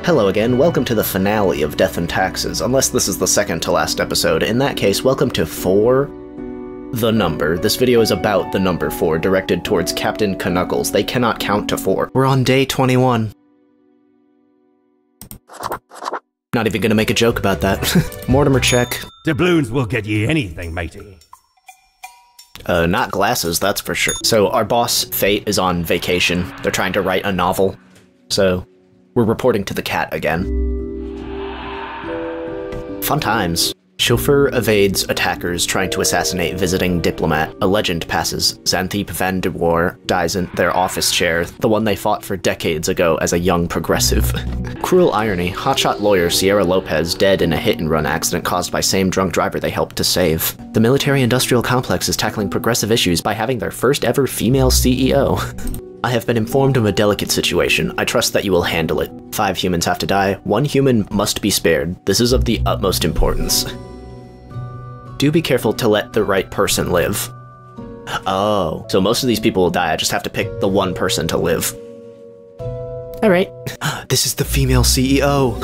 Hello again, welcome to the finale of Death and Taxes, unless this is the second to last episode. In that case, welcome to 4, the number. This video is about the number 4, directed towards Captain Knuckles. They cannot count to 4. We're on day 21. Not even gonna make a joke about that. Mortimer check. Doubloons will get ye anything, matey. Not glasses, that's for sure. So our boss, Fate, is on vacation. They're trying to write a novel. So we're reporting to the cat again. Fun times. Chauffeur evades attackers trying to assassinate visiting diplomat. A legend passes. Xanthippe Van de Waer dies in their office chair, the one they fought for decades ago as a young progressive. Cruel irony. Hotshot lawyer Sierra Lopez dead in a hit-and-run accident caused by same drunk driver they helped to save. The military-industrial complex is tackling progressive issues by having their first ever female CEO. I have been informed of a delicate situation. I trust that you will handle it. 5 humans have to die. 1 human must be spared. This is of the utmost importance. Do be careful to let the right person live. Oh, so most of these people will die. I just have to pick the 1 person to live. Alright. This is the female CEO.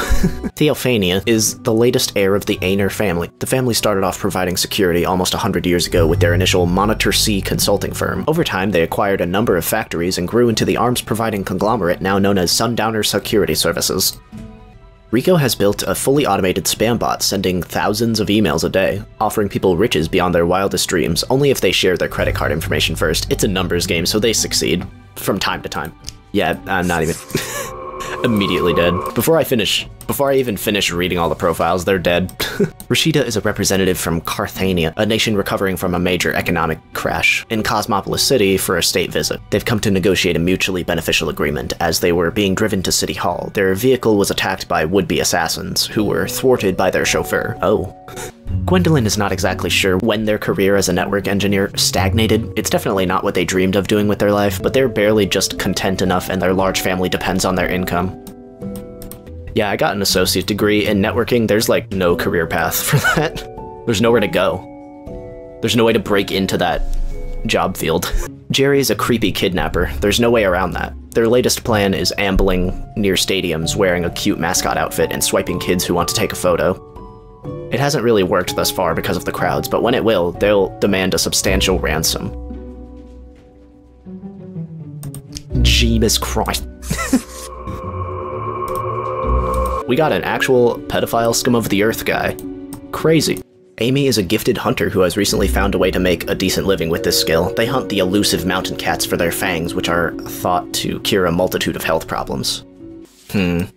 Theophania is the latest heir of the Aner family. The family started off providing security almost 100 years ago with their initial Monitor C consulting firm. Over time, they acquired a number of factories and grew into the arms-providing conglomerate now known as Sundowner Security Services. Rico has built a fully automated spam bot sending thousands of emails a day, offering people riches beyond their wildest dreams, only if they share their credit card information first. It's a numbers game, so they succeed. From time to time. Yeah, I'm not even... immediately dead. Before I even finish reading all the profiles, they're dead. Rashida is a representative from Carthania, a nation recovering from a major economic crash, in Cosmopolis City for a state visit. They've come to negotiate a mutually beneficial agreement. As they were being driven to City Hall, their vehicle was attacked by would-be assassins, who were thwarted by their chauffeur. Oh. Gwendolyn is not exactly sure when their career as a network engineer stagnated. It's definitely not what they dreamed of doing with their life, but they're barely just content enough and their large family depends on their income. Yeah, I got an associate degree in networking. There's like no career path for that. There's nowhere to go. There's no way to break into that job field. Jerry is a creepy kidnapper. There's no way around that. Their latest plan is ambling near stadiums wearing a cute mascot outfit and swiping kids who want to take a photo. It hasn't really worked thus far because of the crowds, but when it will, they'll demand a substantial ransom. Jesus Christ. We got an actual pedophile scum of the earth guy. Crazy. Amy is a gifted hunter who has recently found a way to make a decent living with this skill. They hunt the elusive mountain cats for their fangs, which are thought to cure a multitude of health problems. None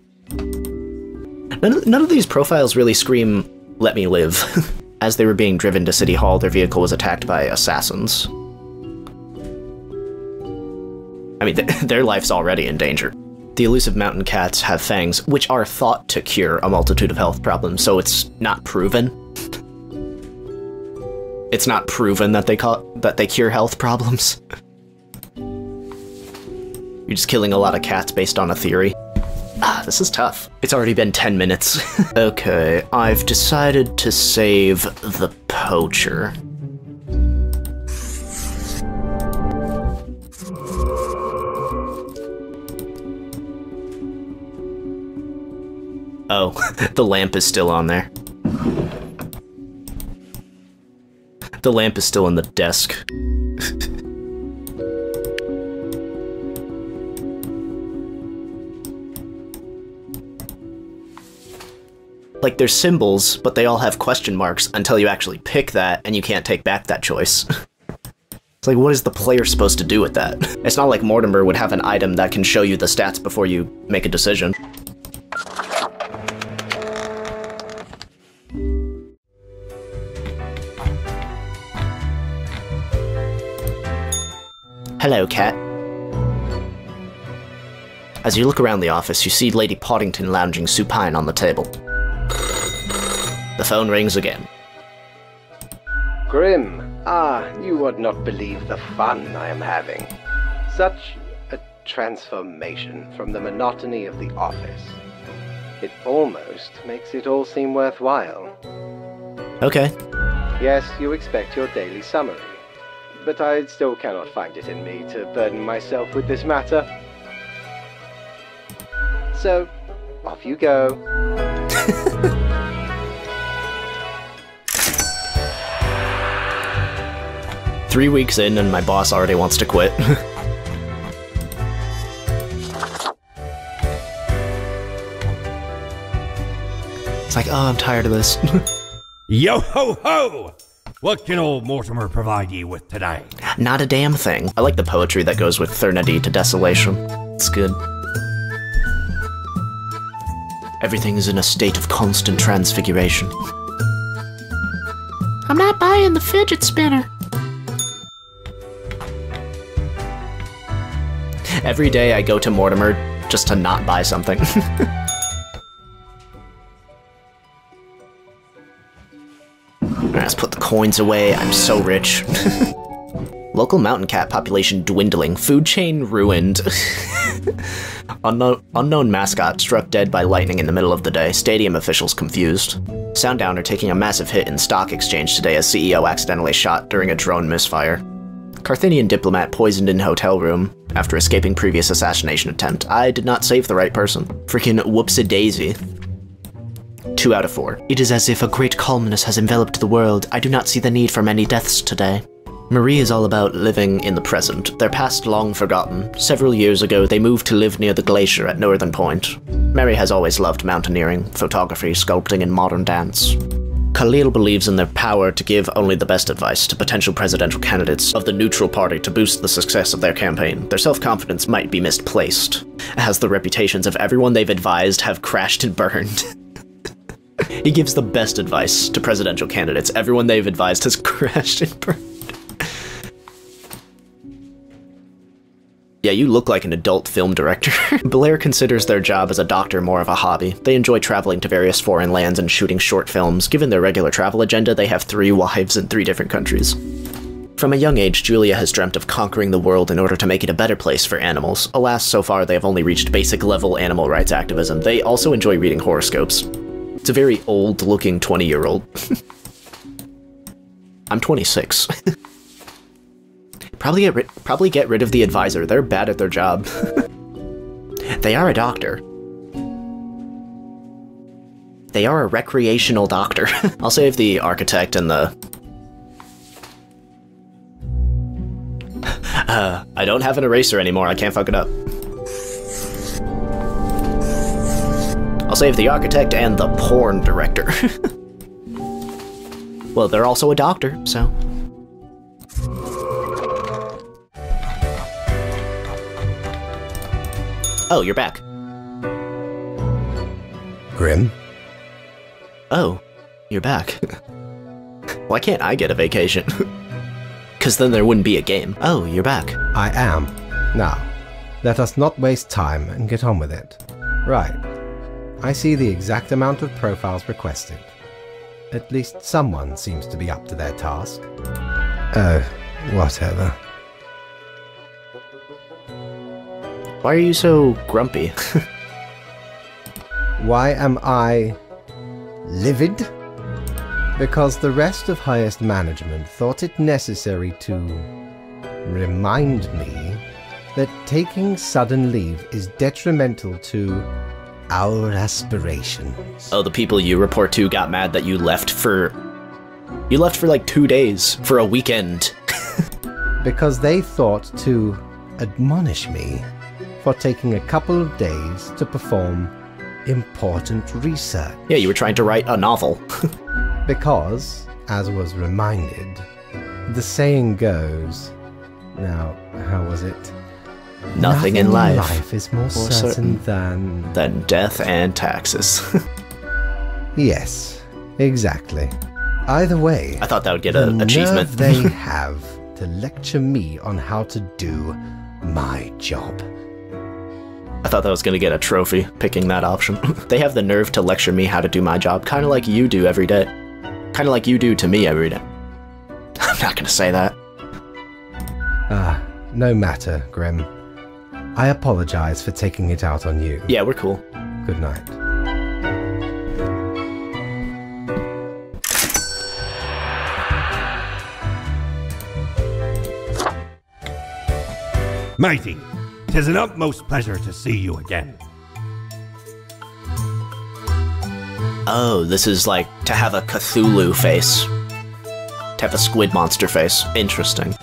of these profiles really scream, "Let me live." As they were being driven to City Hall, their vehicle was attacked by assassins. I mean, their life's already in danger. The elusive mountain cats have fangs, which are thought to cure a multitude of health problems, so it's not proven. It's not proven that they cure health problems. You're just killing a lot of cats based on a theory. Ah, this is tough. It's already been 10 minutes. Okay, I've decided to save the poacher. Oh, the lamp is still on there. The lamp is still in the desk. Like, they're symbols, but they all have question marks until you actually pick that, and you can't take back that choice. It's like, what is the player supposed to do with that? It's not like Mortimer would have an item that can show you the stats before you make a decision. Hello, cat. As you look around the office, you see Lady Poddington lounging supine on the table. The phone rings again. Grim, you would not believe the fun I am having. Such a transformation from the monotony of the office. It almost makes it all seem worthwhile. Okay. Yes, you expect your daily summary. But I still cannot find it in me to burden myself with this matter. So, Off you go. 3 weeks in and my boss already wants to quit. It's like, oh, I'm tired of this. Yo ho ho! What can old Mortimer provide ye with today? Not a damn thing. I like the poetry that goes with Thernedy to Desolation. It's good. Everything is in a state of constant transfiguration. I'm not buying the fidget spinner. Every day I go to Mortimer just to not buy something. Let's put the coins away. I'm so rich. Local mountain cat population dwindling. Food chain ruined. Unknown mascot struck dead by lightning in the middle of the day. Stadium officials confused. Sundowner taking a massive hit in stock exchange today as CEO accidentally shot during a drone misfire. Carthenian diplomat poisoned in hotel room after escaping previous assassination attempt. I did not save the right person. Freaking whoopsie-daisy. 2 out of 4. It is as if a great calmness has enveloped the world. I do not see the need for many deaths today. Marie is all about living in the present, their past long forgotten. Several years ago, they moved to live near the glacier at Northern Point. Mary has always loved mountaineering, photography, sculpting, and modern dance. Khalil believes in their power to give only the best advice to potential presidential candidates of the neutral party to boost the success of their campaign. Their self-confidence might be misplaced, as the reputations of everyone they've advised have crashed and burned. He gives the best advice to presidential candidates. Everyone they've advised has crashed and burned. Yeah, you look like an adult film director. Blair considers their job as a doctor more of a hobby. They enjoy traveling to various foreign lands and shooting short films. Given their regular travel agenda, they have 3 wives in 3 different countries. From a young age, Julia has dreamt of conquering the world in order to make it a better place for animals. Alas, so far they have only reached basic level animal rights activism. They also enjoy reading horoscopes. It's a very old-looking 20-year-old. I'm 26. Probably get rid of the advisor. They're bad at their job. They are a doctor. They are a recreational doctor. I'll save the architect and the... I don't have an eraser anymore. I can't fuck it up. I'll save the architect and the porn director. Well, they're also a doctor, so... Oh, you're back. Grim? Oh, you're back. Why can't I get a vacation? Because then there wouldn't be a game. Oh, you're back. I am. Now, let us not waste time and get on with it. Right. I see the exact amount of profiles requested. At least someone seems to be up to their task. Oh, whatever. Why are you so grumpy? Why am I livid? Because the rest of highest management thought it necessary to remind me that taking sudden leave is detrimental to our aspirations. Oh, the people you report to got mad that you left for... You left for like 2 days, for a weekend. Because they thought to admonish me for taking a couple of days to perform important research. Yeah, you were trying to write a novel. Because, as was reminded, the saying goes... Now, how was it? Nothing in life is more certain than death and taxes. Yes, exactly. Either way, I thought that would get an achievement. The nerve they have to lecture me on how to do my job. I thought that was going to get a trophy, picking that option. They have the nerve to lecture me how to do my job, kind of like you do every day. Kind of like you do to me every day. I'm not going to say that. No matter, Grim. I apologize for taking it out on you. Yeah, we're cool. Good night. Matey, 'tis an utmost pleasure to see you again. Oh, this is like to have a Cthulhu face. To have a squid monster face. Interesting.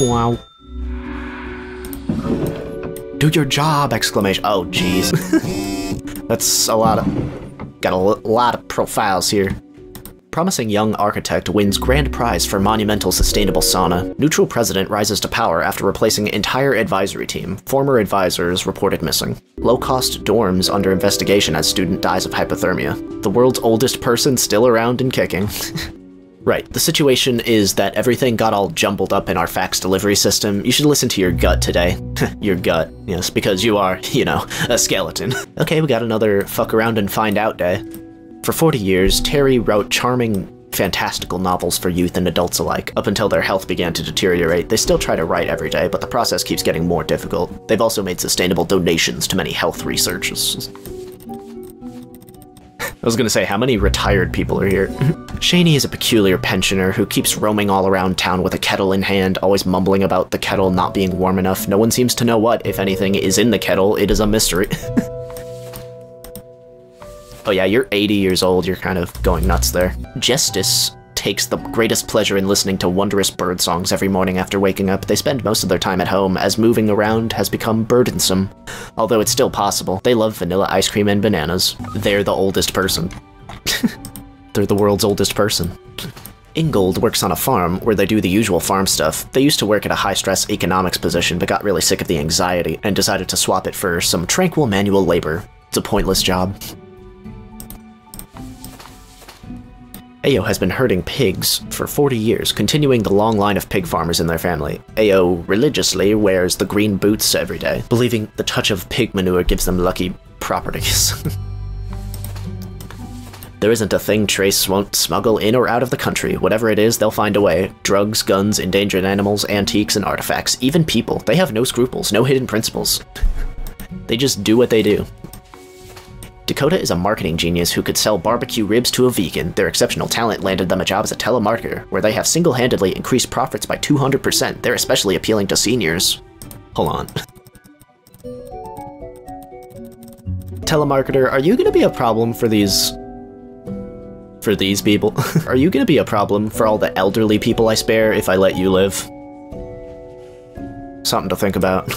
Wow. Do your job! Exclamation. Oh, jeez. That's a lot of... Got a lot of profiles here. Promising young architect wins grand prize for monumental sustainable sauna. Neutral president rises to power after replacing entire advisory team. Former advisors reported missing. Low-cost dorms under investigation as student dies of hypothermia. The world's oldest person still around and kicking. Right, the situation is that everything got all jumbled up in our fax delivery system. You should listen to your gut today. Your gut, yes, because you are, you know, a skeleton. Okay, we got another fuck around and find out day. For 40 years, Terry wrote charming, fantastical novels for youth and adults alike. Up until their health began to deteriorate, they still try to write every day, but the process keeps getting more difficult. They've also made sustainable donations to many health researchers. I was gonna say, how many retired people are here? Shaney is a peculiar pensioner who keeps roaming all around town with a kettle in hand, always mumbling about the kettle not being warm enough. No one seems to know what, if anything, is in the kettle. It is a mystery. Oh yeah, you're 80 years old, you're kind of going nuts there. Justice takes the greatest pleasure in listening to wondrous bird songs every morning after waking up. They spend most of their time at home, as moving around has become burdensome. Although it's still possible. They love vanilla ice cream and bananas. They're the oldest person. They're the world's oldest person. Ingold works on a farm where they do the usual farm stuff. They used to work at a high-stress economics position, but got really sick of the anxiety, and decided to swap it for some tranquil manual labor. It's a pointless job. Ayo has been herding pigs for 40 years, continuing the long line of pig farmers in their family. Ayo religiously wears the green boots every day, believing the touch of pig manure gives them lucky properties. There isn't a thing Trace won't smuggle in or out of the country. Whatever it is, they'll find a way. Drugs, guns, endangered animals, antiques, and artifacts. Even people. They have no scruples, no hidden principles. They just do what they do. Dakota is a marketing genius who could sell barbecue ribs to a vegan. Their exceptional talent landed them a job as a telemarketer, where they have single-handedly increased profits by 200%. They're especially appealing to seniors. Hold on. Telemarketer, are you gonna be a problem for these people? Are you gonna be a problem for all the elderly people I spare if I let you live? Something to think about.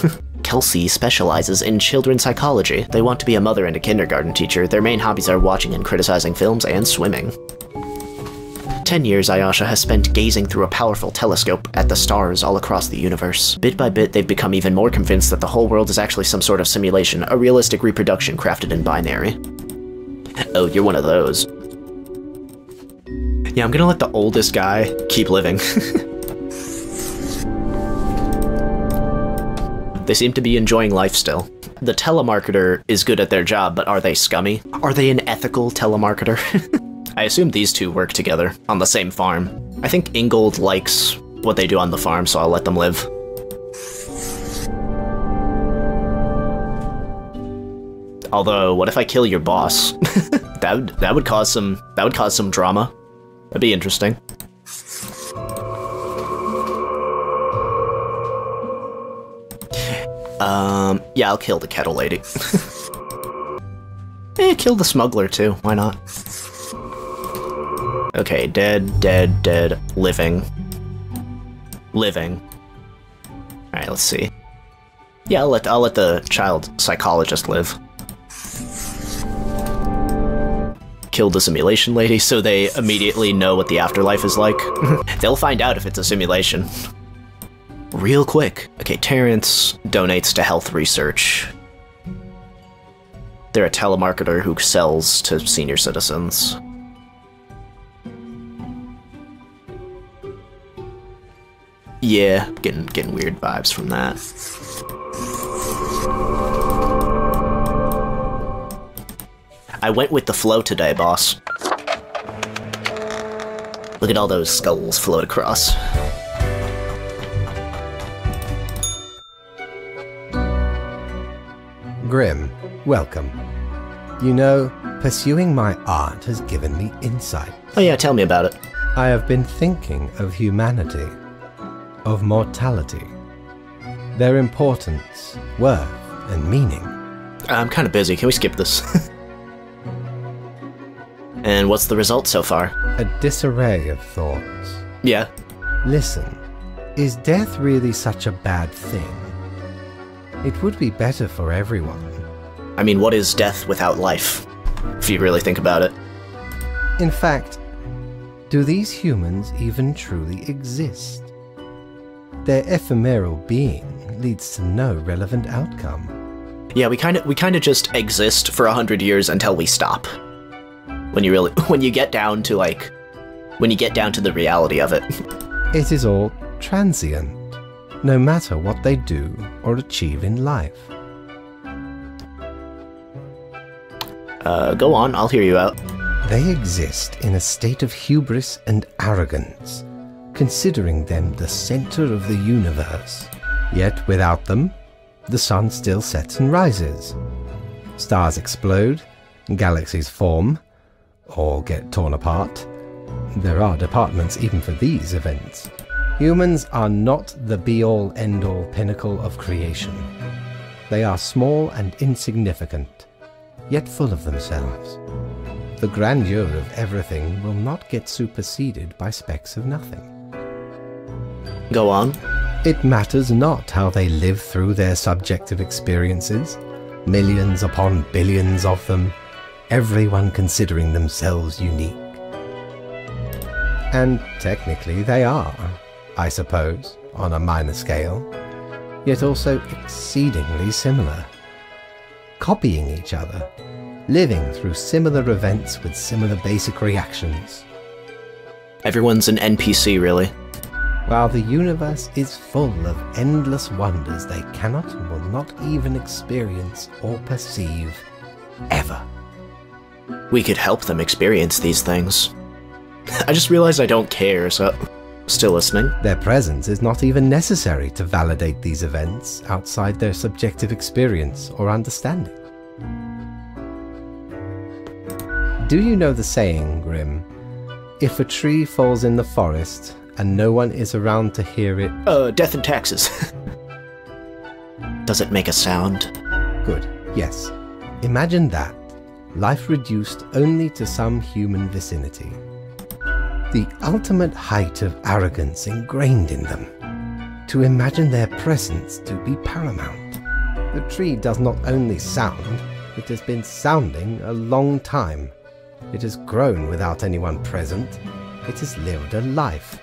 Kelsey specializes in children's psychology. They want to be a mother and a kindergarten teacher. Their main hobbies are watching and criticizing films and swimming. 10 years Ayasha has spent gazing through a powerful telescope at the stars all across the universe. Bit by bit, they've become even more convinced that the whole world is actually some sort of simulation, a realistic reproduction crafted in binary. Oh, you're one of those. Yeah, I'm gonna let the oldest guy keep living. They seem to be enjoying life still. The telemarketer is good at their job, but are they scummy? Are they an ethical telemarketer? I assume these two work together on the same farm. I think Ingold likes what they do on the farm, so I'll let them live. Although, what if I kill your boss? that would cause some drama. That'd be interesting. Yeah, I'll kill the kettle lady. Kill the smuggler too, why not? Okay, dead, dead, dead, living. Living. Alright, let's see. Yeah, I'll let the child psychologist live. Kill the simulation lady so they immediately know what the afterlife is like. They'll find out if it's a simulation. Real quick. Okay, Terrence donates to health research. They're a telemarketer who sells to senior citizens. Yeah, getting weird vibes from that. I went with the flow today, boss. Look at all those skulls float across. Grim, welcome. You know, pursuing my art has given me insight. Oh yeah, tell me about it. I have been thinking of humanity, of mortality, their importance, worth, and meaning. I'm kind of busy. Can we skip this? And what's the result so far? A disarray of thoughts. Yeah. Listen, is death really such a bad thing? It would be better for everyone. I mean, what is death without life? If you really think about it. In fact, do these humans even truly exist? Their ephemeral being leads to no relevant outcome. Yeah, we kind of just exist for 100 years until we stop. When you get down to the reality of it. It is all transient, no matter what they do or achieve in life. Go on, I'll hear you out. They exist in a state of hubris and arrogance, considering them the center of the universe. Yet without them, the sun still sets and rises. Stars explode, galaxies form, or get torn apart. There are departments even for these events. Humans are not the be-all, end-all pinnacle of creation. They are small and insignificant, yet full of themselves. The grandeur of everything will not get superseded by specks of nothing. Go on. It matters not how they live through their subjective experiences, millions upon billions of them, everyone considering themselves unique. And technically they are, I suppose, on a minor scale, yet also exceedingly similar. Copying each other, living through similar events with similar basic reactions. Everyone's an NPC, really. While the universe is full of endless wonders they cannot and will not even experience or perceive, ever. We could help them experience these things. I just realized I don't care, so... Still listening? Their presence is not even necessary to validate these events outside their subjective experience or understanding. Do you know the saying, Grim? If a tree falls in the forest and no one is around to hear it... Death and taxes. Does it make a sound? Good, yes. Imagine that. Life reduced only to some human vicinity. The ultimate height of arrogance ingrained in them. To imagine their presence to be paramount. The tree does not only sound, it has been sounding a long time. It has grown without anyone present. It has lived a life.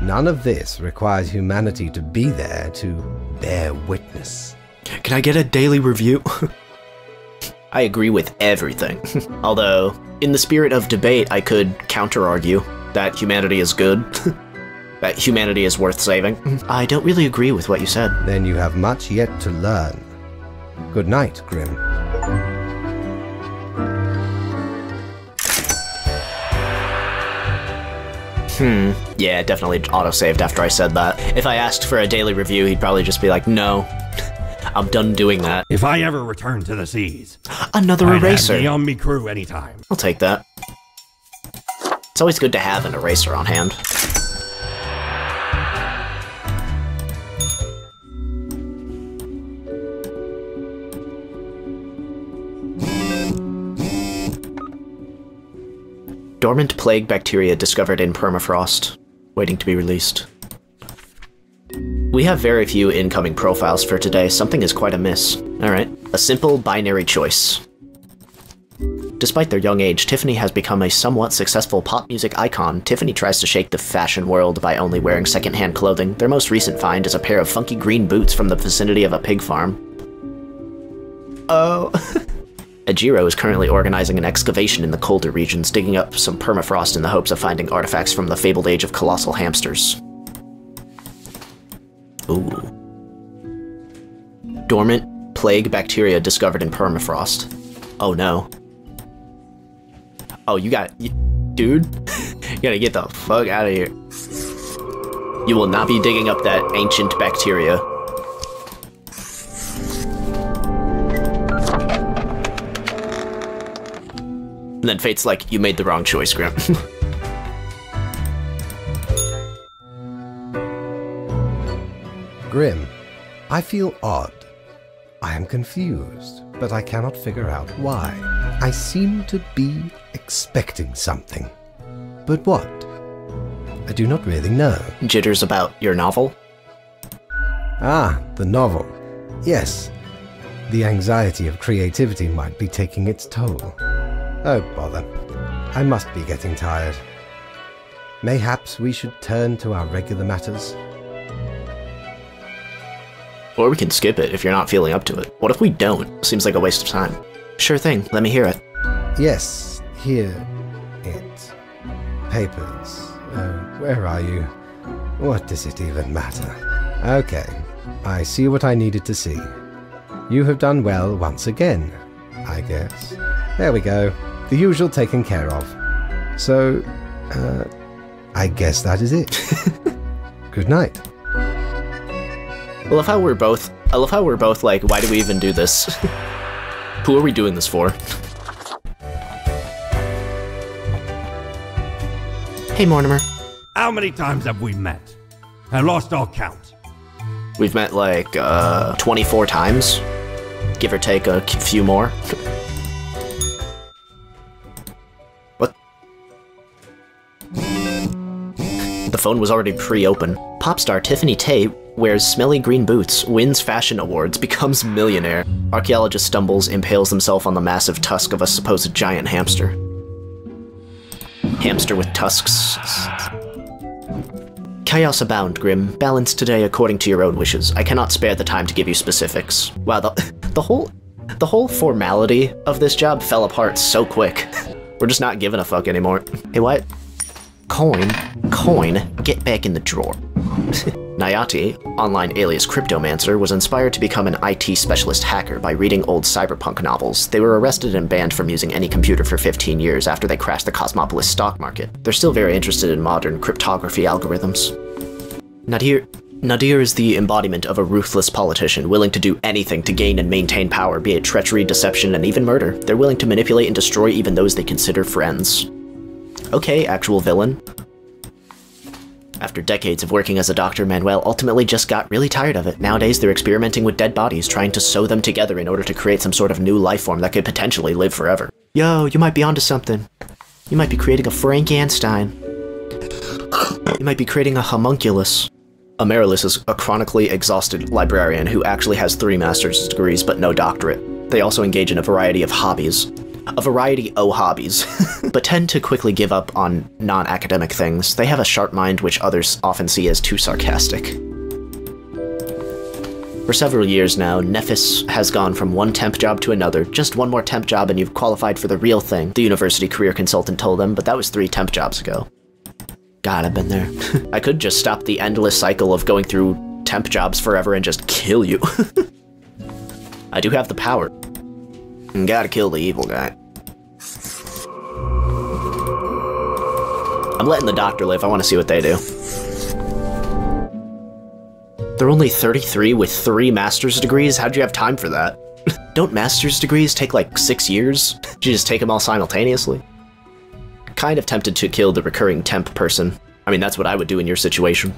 None of this requires humanity to be there to bear witness. Can I get a daily review? I agree with everything. Although, in the spirit of debate, I could counter-argue that humanity is good. That humanity is worth saving. I don't really agree with what you said. Then you have much yet to learn. Good night, Grim. Yeah, definitely autosaved after I said that. If I asked for a daily review, he'd probably just be like, no. I'm done doing that. If I ever return to the seas, Another I'd eraser. have me on me crew anytime. I'll take that. It's always good to have an eraser on hand. Dormant plague bacteria discovered in permafrost, waiting to be released. We have very few incoming profiles for today. Something is quite amiss. Alright. A simple binary choice. Despite their young age, Tiffany has become a somewhat successful pop music icon. Tiffany tries to shake the fashion world by only wearing secondhand clothing. Their most recent find is a pair of funky green boots from the vicinity of a pig farm. Oh. Ajiro is currently organizing an excavation in the colder regions, digging up some permafrost in the hopes of finding artifacts from the fabled age of colossal hamsters. Ooh. Dormant plague bacteria discovered in permafrost. Oh no. Oh, you got... dude? You gotta get the fuck out of here. You will not be digging up that ancient bacteria. And then Fate's like, you made the wrong choice, Grim. Grim, I feel odd. I am confused, but I cannot figure out why. I seem to be expecting something. But what? I do not really know. Jitters about your novel? Ah, the novel. Yes. The anxiety of creativity might be taking its toll. Oh, bother. I must be getting tired. Mayhaps we should turn to our regular matters. Or we can skip it if you're not feeling up to it. What if we don't? Seems like a waste of time. Sure thing, let me hear it. Yes, here it. Papers. Where are you? What does it even matter? Okay, I see what I needed to see. You have done well once again, I guess. There we go. The usual taken care of. So, I guess that is it. Good night. I love how we're both like, why do we even do this? Who are we doing this for? Hey, Mortimer. How many times have we met? I lost all count. We've met like, 24 times. Give or take a few more. What? The phone was already pre-open. Pop star Tiffany Tate wears smelly green boots, wins fashion awards, becomes millionaire. Archaeologist stumbles, impales himself on the massive tusk of a supposed giant hamster. Hamster with tusks. Chaos abound, Grim. Balance today according to your own wishes. I cannot spare the time to give you specifics. Wow, the whole formality of this job fell apart so quick. We're just not giving a fuck anymore. Hey, what? Coin, get back in the drawer. Nayati, online alias Cryptomancer, was inspired to become an IT specialist hacker by reading old cyberpunk novels. They were arrested and banned from using any computer for 15 years after they crashed the Cosmopolis stock market. They're still very interested in modern cryptography algorithms. Nadir is the embodiment of a ruthless politician, willing to do anything to gain and maintain power, be it treachery, deception, and even murder. They're willing to manipulate and destroy even those they consider friends. Okay, actual villain. After decades of working as a doctor, Manuel ultimately just got really tired of it. Nowadays, they're experimenting with dead bodies, trying to sew them together in order to create some sort of new life form that could potentially live forever. Yo, you might be onto something. You might be creating a Frankenstein. You might be creating a homunculus. Amaryllis is a chronically exhausted librarian who actually has 3 master's degrees but no doctorate. They also engage in a variety of hobbies. A variety o' hobbies, but tend to quickly give up on non-academic things. They have a sharp mind which others often see as too sarcastic. For several years now, Nephis has gone from one temp job to another. Just one more temp job and you've qualified for the real thing, the university career consultant told them, but that was 3 temp jobs ago. God, I've been there. I could just stop the endless cycle of going through temp jobs forever and just kill you. I do have the power. Gotta kill the evil guy. I'm letting the doctor live. I want to see what they do. They're only 33 with 3 master's degrees? How'd you have time for that? Don't master's degrees take like 6 years? Did you just take them all simultaneously? Kind of tempted to kill the recurring temp person. I mean, that's what I would do in your situation.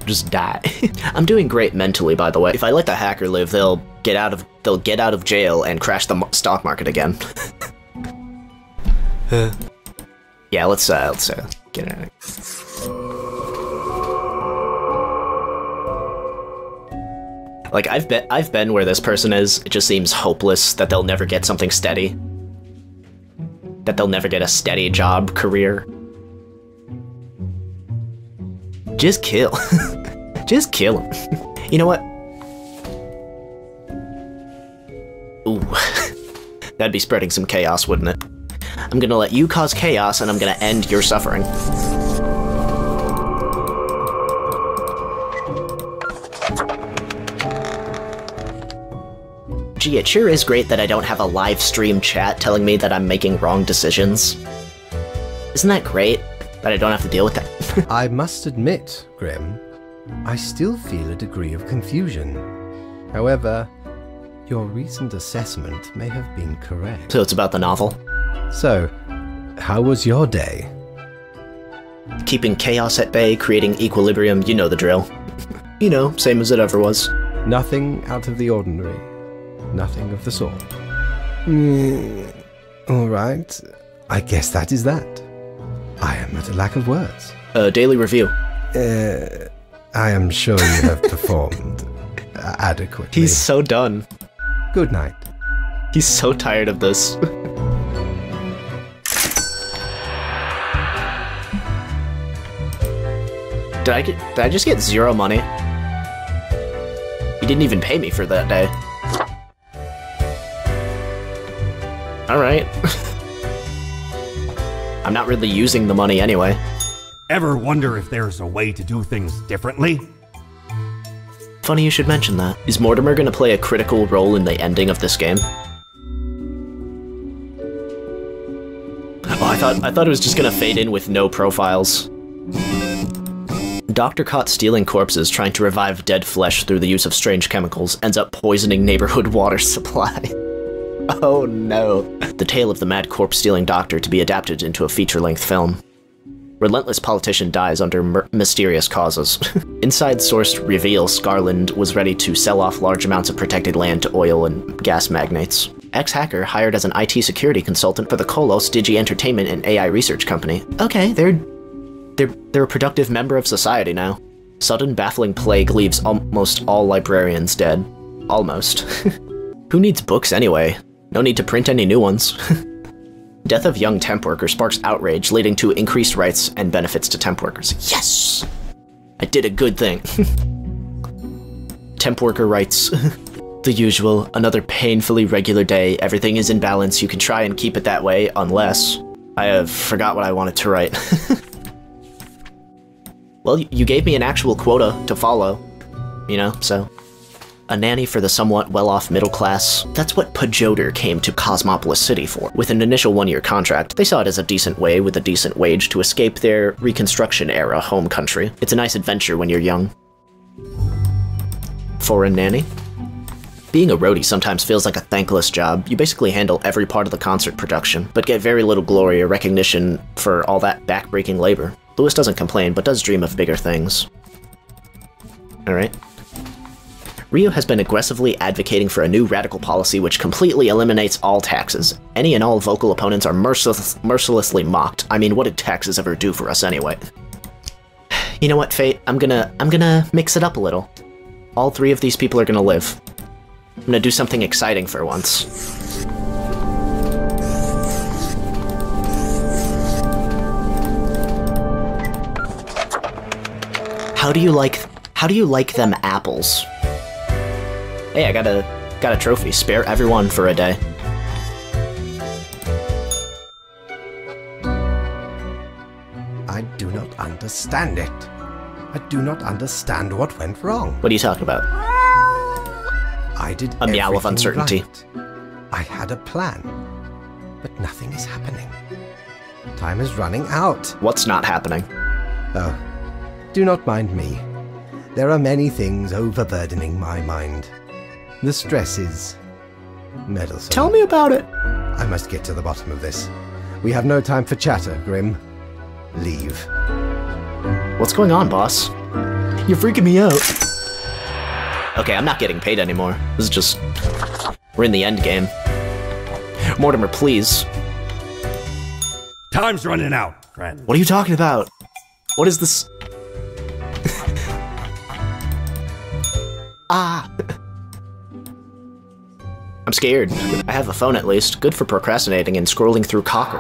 Just die. I'm doing great mentally, by the way. If I let the hacker live, they'll get out of jail and crash the stock market again. Yeah, let's get in it. Like I've been where this person is. It just seems hopeless that they'll never get something steady. That they'll never get a steady job career. Just kill. Just kill him. You know what? Ooh. That'd be spreading some chaos, wouldn't it? I'm gonna let you cause chaos, and I'm gonna end your suffering. Gee, it sure is great that I don't have a live stream chat telling me that I'm making wrong decisions. Isn't that great? That I don't have to deal with that. I must admit, Grim, I still feel a degree of confusion. However, your recent assessment may have been correct. So it's about the novel? So, how was your day? Keeping chaos at bay, creating equilibrium, you know the drill. You know, same as it ever was. Nothing out of the ordinary. Nothing of the sort. All right. I guess that is that. I am at a lack of words. Daily review. I am sure you have performed adequately. He's so done. Good night. He's so tired of this. Did I just get 0 money? He didn't even pay me for that day. Alright. I'm not really using the money anyway. Ever wonder if there's a way to do things differently? Funny you should mention that. Is Mortimer gonna play a critical role in the ending of this game? Oh, I thought it was just gonna fade in with no profiles. Doctor caught stealing corpses trying to revive dead flesh through the use of strange chemicals ends up poisoning neighborhood water supply. Oh no. The tale of the mad corpse-stealing doctor to be adapted into a feature-length film. Relentless politician dies under mysterious causes. Inside source reveal Scarland was ready to sell off large amounts of protected land to oil and gas magnates. Ex-hacker hired as an IT security consultant for the Kolos Digi Entertainment and AI research company. Okay, they're a productive member of society now. Sudden baffling plague leaves almost all librarians dead. Almost. Who needs books anyway? No need to print any new ones. Death of young temp worker sparks outrage, leading to increased rights and benefits to temp workers. Yes! I did a good thing. Temp worker rights. The usual, another painfully regular day, everything is in balance, you can try and keep it that way, unless... I forgot what I wanted to write. Well, you gave me an actual quota to follow, you know, so... A nanny for the somewhat well-off middle class. That's what Pajoder came to Cosmopolis City for. With an initial 1-year contract, they saw it as a decent way with a decent wage to escape their Reconstruction-era home country. It's a nice adventure when you're young. Foreign nanny? Being a roadie sometimes feels like a thankless job. You basically handle every part of the concert production, but get very little glory or recognition for all that back-breaking labor. Lewis doesn't complain, but does dream of bigger things. Alright. Rio has been aggressively advocating for a new radical policy which completely eliminates all taxes. Any and all vocal opponents are mercilessly mocked. I mean, what did taxes ever do for us anyway? You know what, Fate? I'm gonna mix it up a little. All 3 of these people are gonna live. I'm gonna do something exciting for once. How do you like them apples? Hey, I got a trophy. Spare everyone for a day. I do not understand it. I do not understand what went wrong. What are you talking about? I did a meow of uncertainty. Right. I had a plan, but nothing is happening. Time is running out. What's not happening? Oh, do not mind me. There are many things overburdening my mind. The stress is meddlesome. Tell me about it. I must get to the bottom of this. We have no time for chatter, Grim. Leave. What's going on, boss? You're freaking me out. Okay, I'm not getting paid anymore. This is just... We're in the end game. Mortimer, please. Time's running out, friend. What are you talking about? What is this? Ah! I'm scared. I have a phone at least. Good for procrastinating and scrolling through Cocker.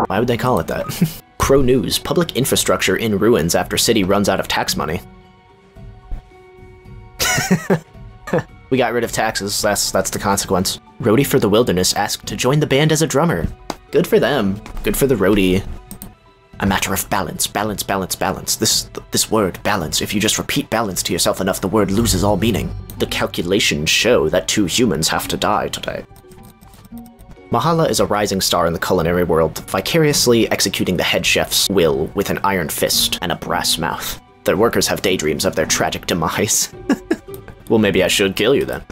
Why would they call it that? Crow News. Public infrastructure in ruins after city runs out of tax money. We got rid of taxes. That's the consequence. Roadie for the Wilderness asked to join the band as a drummer. Good for them. Good for the roadie. A matter of balance. Balance, balance, balance. This word, balance. If you just repeat balance to yourself enough, the word loses all meaning. The calculations show that 2 humans have to die today. Mahala is a rising star in the culinary world, vicariously executing the head chef's will with an iron fist and a brass mouth. Their workers have daydreams of their tragic demise. Well, maybe I should kill you then.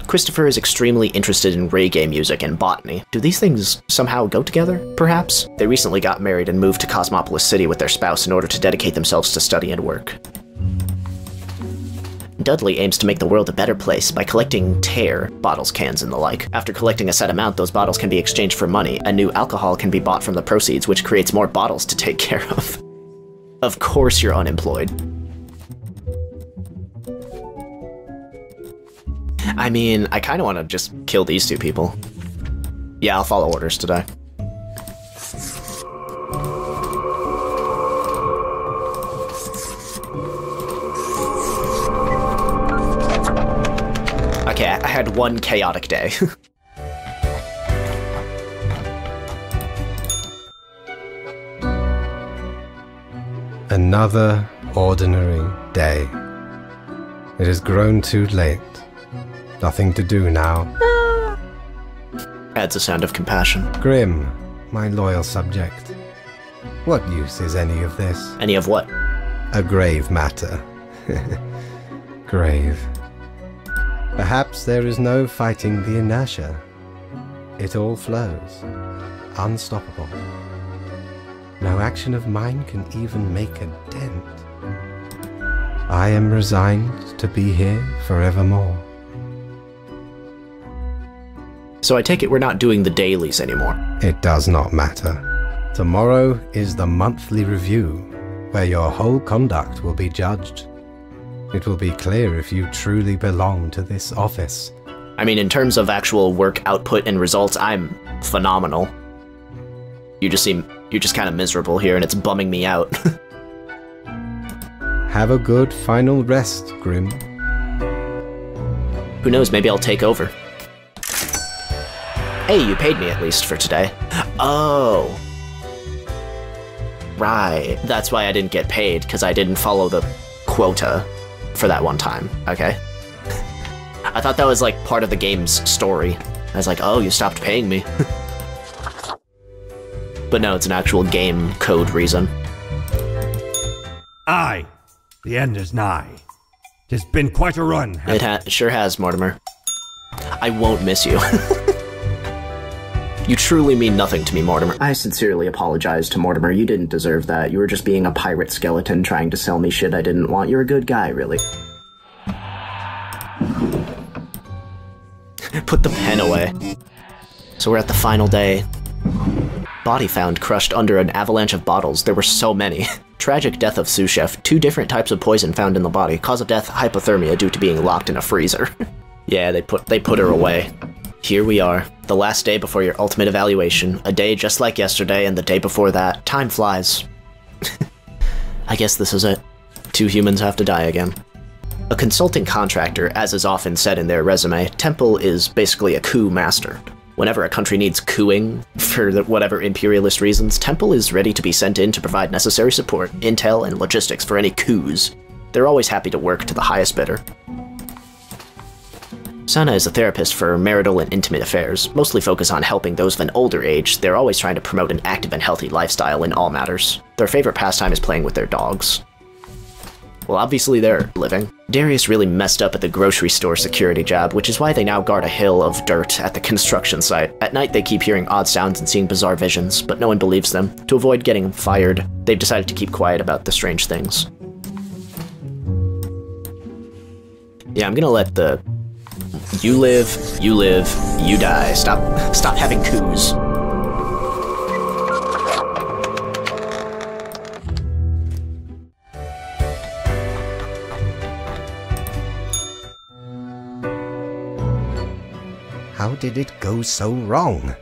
Christopher is extremely interested in reggae music and botany. Do these things somehow go together, perhaps? They recently got married and moved to Cosmopolis City with their spouse in order to dedicate themselves to study and work. Dudley aims to make the world a better place by collecting tear, bottles, cans, and the like. After collecting a set amount, those bottles can be exchanged for money, and new alcohol can be bought from the proceeds, which creates more bottles to take care of. Of course you're unemployed. I mean, I kinda wanna just kill these two people. Yeah, I'll follow orders today. Okay, I had one chaotic day. Another ordinary day. It has grown too late. Nothing to do now. Adds a sound of compassion. Grim, my loyal subject. What use is any of this? Any of what? A grave matter. Grave. Perhaps there is no fighting the inertia. It all flows, unstoppable. No action of mine can even make a dent. I am resigned to be here forevermore. So I take it we're not doing the dailies anymore. It does not matter. Tomorrow is the monthly review, where your whole conduct will be judged. It will be clear if you truly belong to this office. I mean, in terms of actual work output and results, I'm phenomenal. You're just kind of miserable here, and it's bumming me out. Have a good final rest, Grim. Who knows, maybe I'll take over. Hey, you paid me at least for today. Oh. Right. That's why I didn't get paid, because I didn't follow the quota for that one time. Okay. I thought that was like part of the game's story. I was like, oh, you stopped paying me. But no, it's an actual game code reason. Aye, the end is nigh. 'Tis been quite a run. It sure has, Mortimer. I won't miss you. You truly mean nothing to me, Mortimer. I sincerely apologize to Mortimer. You didn't deserve that. You were just being a pirate skeleton trying to sell me shit I didn't want. You're a good guy, really. Put the pen away. So we're at the final day. Body found crushed under an avalanche of bottles. There were so many. Tragic death of sous chef. 2 different types of poison found in the body. Cause of death, hypothermia due to being locked in a freezer. Yeah, they put her away. Here we are, the last day before your ultimate evaluation. A day just like yesterday and the day before that. Time flies. I guess this is it. 2 humans have to die again. A consulting contractor, as is often said in their resume, Temple is basically a coup master. Whenever a country needs coups for whatever imperialist reasons, Temple is ready to be sent in to provide necessary support, intel, and logistics for any coups. They're always happy to work to the highest bidder. Sana is a therapist for marital and intimate affairs, mostly focused on helping those of an older age. They're always trying to promote an active and healthy lifestyle in all matters. Their favorite pastime is playing with their dogs. Well, obviously they're living. Darius really messed up at the grocery store security job, which is why they now guard a hill of dirt at the construction site. At night they keep hearing odd sounds and seeing bizarre visions, but no one believes them. To avoid getting fired, they've decided to keep quiet about the strange things. Yeah, I'm gonna let the you live, you die. Stop having coups. How did it go so wrong?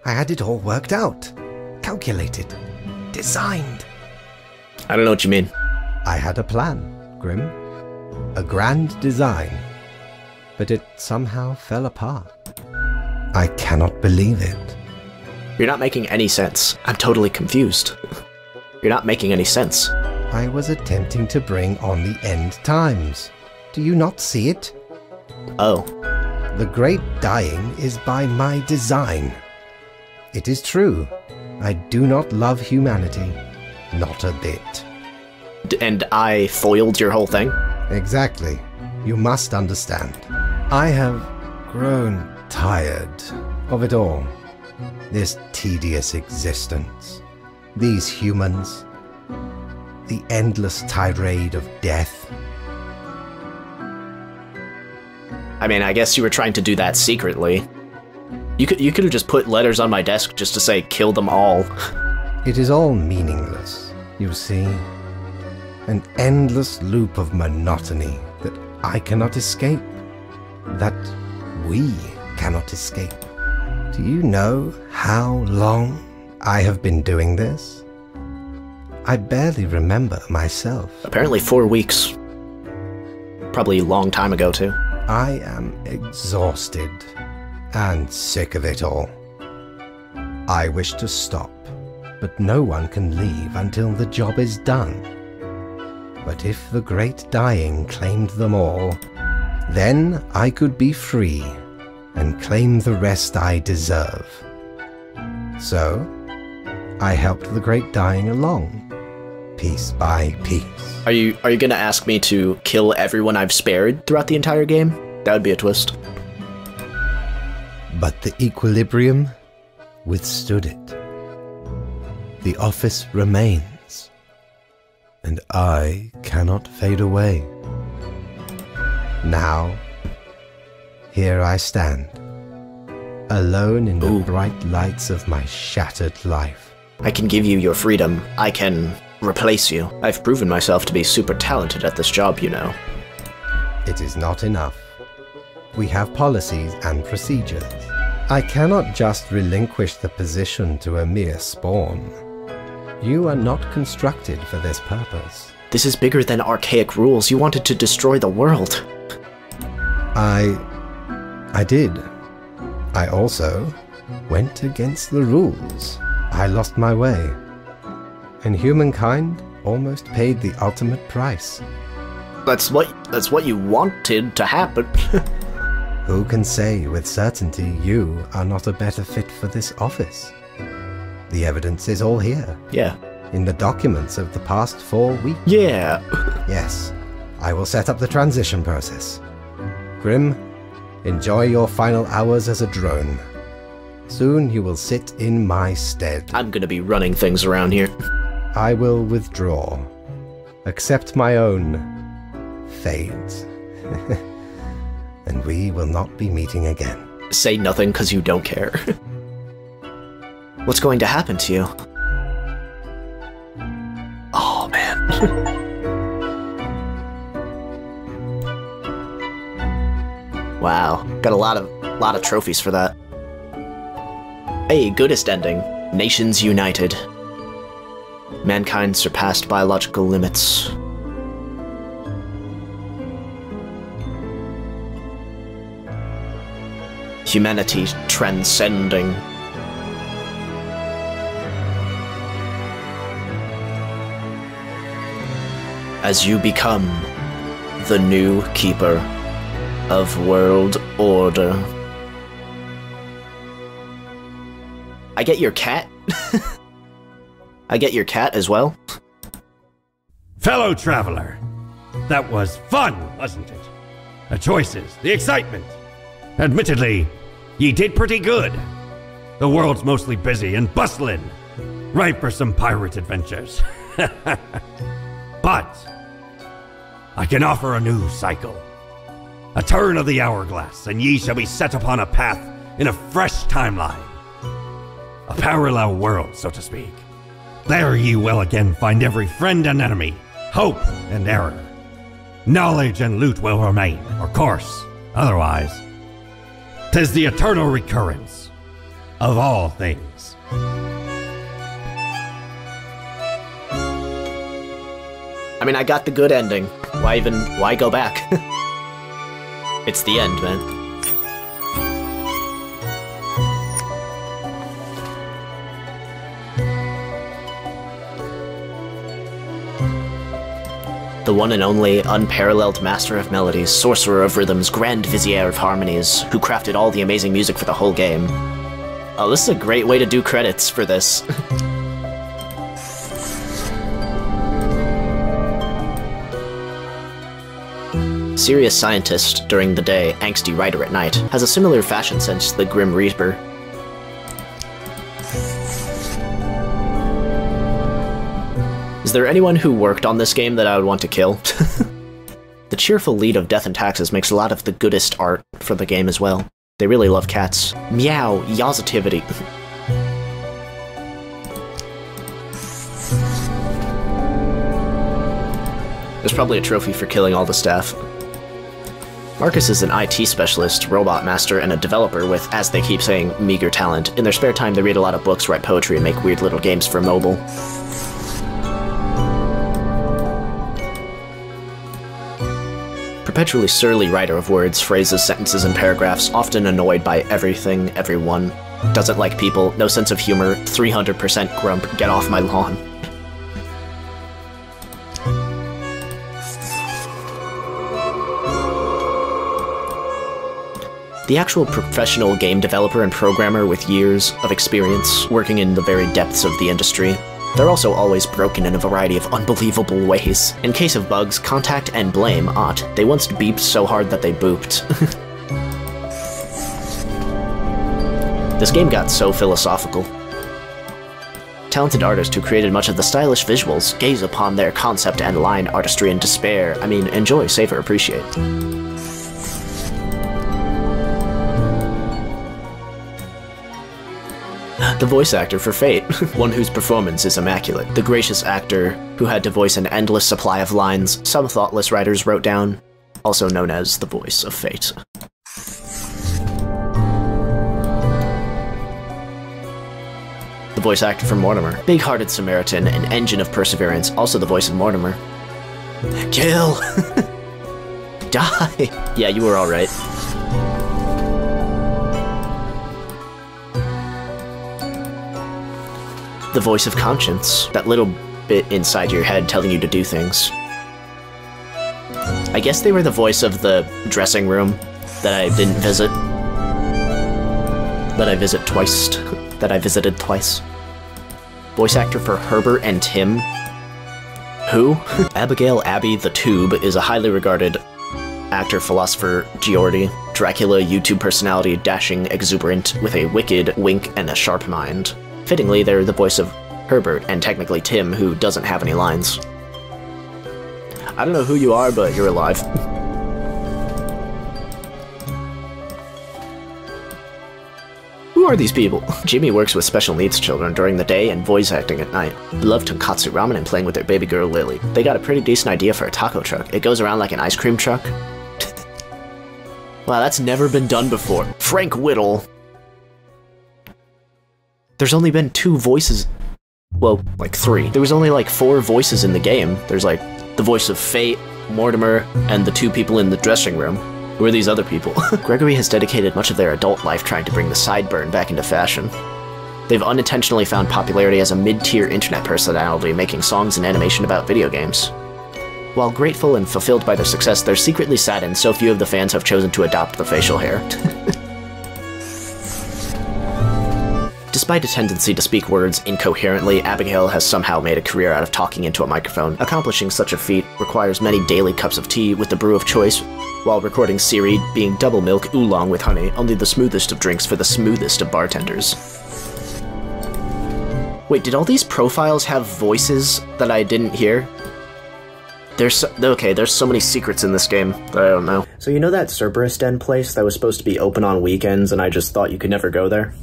I had it all worked out, calculated, designed. I don't know what you mean. I had a plan, Grim. A grand design. But it somehow fell apart. I cannot believe it. You're not making any sense. I'm totally confused. You're not making any sense. I was attempting to bring on the end times. Do you not see it? Oh. The great dying is by my design. It is true. I do not love humanity. Not a bit. And I foiled your whole thing? Exactly. You must understand. I have grown tired of it all. This tedious existence. These humans. The endless tirade of death. I mean, I guess you were trying to do that secretly. You could have just put letters on my desk just to say, kill them all. It is all meaningless, you see. An endless loop of monotony that I cannot escape. That we cannot escape. Do you know how long I have been doing this? I barely remember myself. Apparently 4 weeks. Probably a long time ago, too. I am exhausted and sick of it all. I wish to stop, but no one can leave until the job is done. But if the great dying claimed them all, then I could be free and claim the rest I deserve. So, I helped the great dying along, piece by piece. Are you gonna ask me to kill everyone I've spared throughout the entire game? That would be a twist. But the equilibrium withstood it. The office remains, and I cannot fade away. Now, here I stand, alone in the bright lights of my shattered life. I can give you your freedom. I can replace you. I've proven myself to be super talented at this job, you know. It is not enough. We have policies and procedures. I cannot just relinquish the position to a mere spawn. You are not constructed for this purpose. This is bigger than archaic rules. You wanted to destroy the world. I did. I also went against the rules. I lost my way. And humankind almost paid the ultimate price. That's what you wanted to happen. Who can say with certainty you are not a better fit for this office? The evidence is all here. Yeah. In the documents of the past 4 weeks. Yeah. Yes, I will set up the transition process. Grim, enjoy your final hours as a drone. Soon you will sit in my stead. I'm gonna be running things around here. I will withdraw. Accept my own fate. And we will not be meeting again. Say nothing because you don't care. What's going to happen to you? Oh, man. Wow, got a lot of trophies for that. Hey, goodest ending. Nations united. Mankind surpassed biological limits. Humanity transcending. As you become the new keeper of world order. I get your cat? I get your cat as well? Fellow traveler, that was fun, wasn't it? The choices, the excitement. Admittedly, ye did pretty good. The world's mostly busy and bustling, ripe for some pirate adventures. But I can offer a new cycle. A turn of the hourglass, and ye shall be set upon a path in a fresh timeline. A parallel world, so to speak. There ye will again find every friend and enemy, hope and error. Knowledge and loot will remain, of course. Otherwise, 'tis the eternal recurrence of all things. I mean, I got the good ending. Why go back? It's the end, man. The one and only, unparalleled master of melodies, sorcerer of rhythms, grand vizier of harmonies, who crafted all the amazing music for the whole game. Oh, this is a great way to do credits for this. Serious scientist during the day, angsty writer at night, has a similar fashion sense to the Grim Reaper. Is there anyone who worked on this game that I would want to kill? The cheerful lead of Death and Taxes makes a lot of the goodest art for the game as well. They really love cats. Meow, yositivity. There's probably a trophy for killing all the staff. Marcus is an IT specialist, robot master, and a developer with, as they keep saying, meager talent. In their spare time, they read a lot of books, write poetry, and make weird little games for mobile. Perpetually surly writer of words, phrases, sentences, and paragraphs, often annoyed by everything, everyone. Doesn't like people, no sense of humor, 300% grump, get off my lawn. The actual professional game developer and programmer with years of experience working in the very depths of the industry. They're also always broken in a variety of unbelievable ways. In case of bugs, contact and blame Ott. They once beeped so hard that they booped. This game got so philosophical. Talented artists who created much of the stylish visuals gaze upon their concept and line artistry in despair. I mean, enjoy, savor, appreciate. The voice actor for Fate, one whose performance is immaculate. The gracious actor who had to voice an endless supply of lines some thoughtless writers wrote down, also known as the voice of Fate. The voice actor for Mortimer, big-hearted Samaritan, an engine of perseverance, also the voice of Mortimer. Kill! Die! Yeah, you were alright. The voice of conscience, that little bit inside your head telling you to do things. I guess they were the voice of the dressing room that I didn't visit. That I visited twice. Voice actor for Herbert and Tim. Who? Abigail Abby the Tube is a highly regarded actor, philosopher, Geordie, Dracula, YouTube personality, dashing, exuberant, with a wicked wink and a sharp mind. Fittingly, they're the voice of Herbert, and technically Tim, who doesn't have any lines. I don't know who you are, but you're alive. Who are these people? Jimmy works with special needs children during the day and voice acting at night. Love tonkatsu ramen and playing with their baby girl Lily. They got a pretty decent idea for a taco truck. It goes around like an ice cream truck. Wow, that's never been done before. Frank Whittle. There's only been 2 voices. Well, like 3. There was only like 4 voices in the game. There's like the voice of Fate, Mortimer, and the 2 people in the dressing room. Who are these other people? Gregory has dedicated much of their adult life trying to bring the sideburn back into fashion. They've unintentionally found popularity as a mid-tier internet personality making songs and animation about video games. While grateful and fulfilled by their success, they're secretly saddened so few of the fans have chosen to adopt the facial hair. Despite a tendency to speak words incoherently, Abigail has somehow made a career out of talking into a microphone. Accomplishing such a feat requires many daily cups of tea with the brew of choice, while recording Siri being double milk oolong with honey, only the smoothest of drinks for the smoothest of bartenders. Wait, did all these profiles have voices that I didn't hear? There's so many secrets in this game that I don't know. So you know that Cerberus Den place that was supposed to be open on weekends and I just thought you could never go there?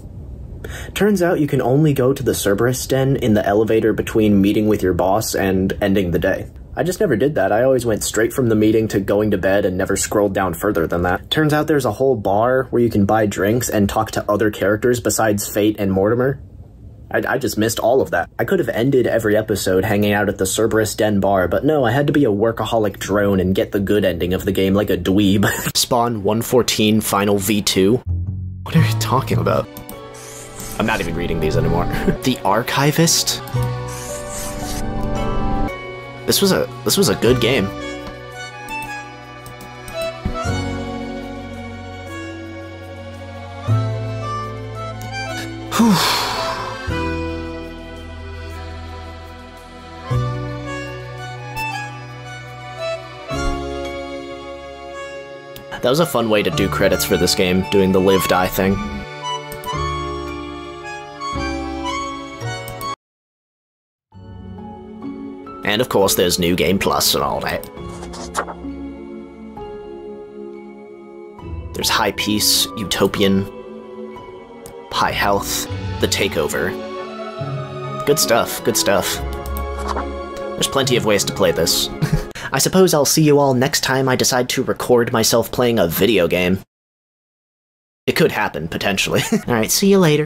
Turns out you can only go to the Cerberus Den in the elevator between meeting with your boss and ending the day. I just never did that. I always went straight from the meeting to going to bed and never scrolled down further than that. Turns out there's a whole bar where you can buy drinks and talk to other characters besides Fate and Mortimer. I just missed all of that. I could have ended every episode hanging out at the Cerberus Den bar, but no, I had to be a workaholic drone and get the good ending of the game like a dweeb. Spawn 114 Final V2? What are you talking about? I'm not even reading these anymore. The Archivist? This was a good game. Whew. That was a fun way to do credits for this game, doing the live-die thing. And of course there's New Game Plus and all that. There's high peace, utopian, high health, the takeover. Good stuff, good stuff. There's plenty of ways to play this. I suppose I'll see you all next time I decide to record myself playing a video game. It could happen, potentially. Alright, see you later.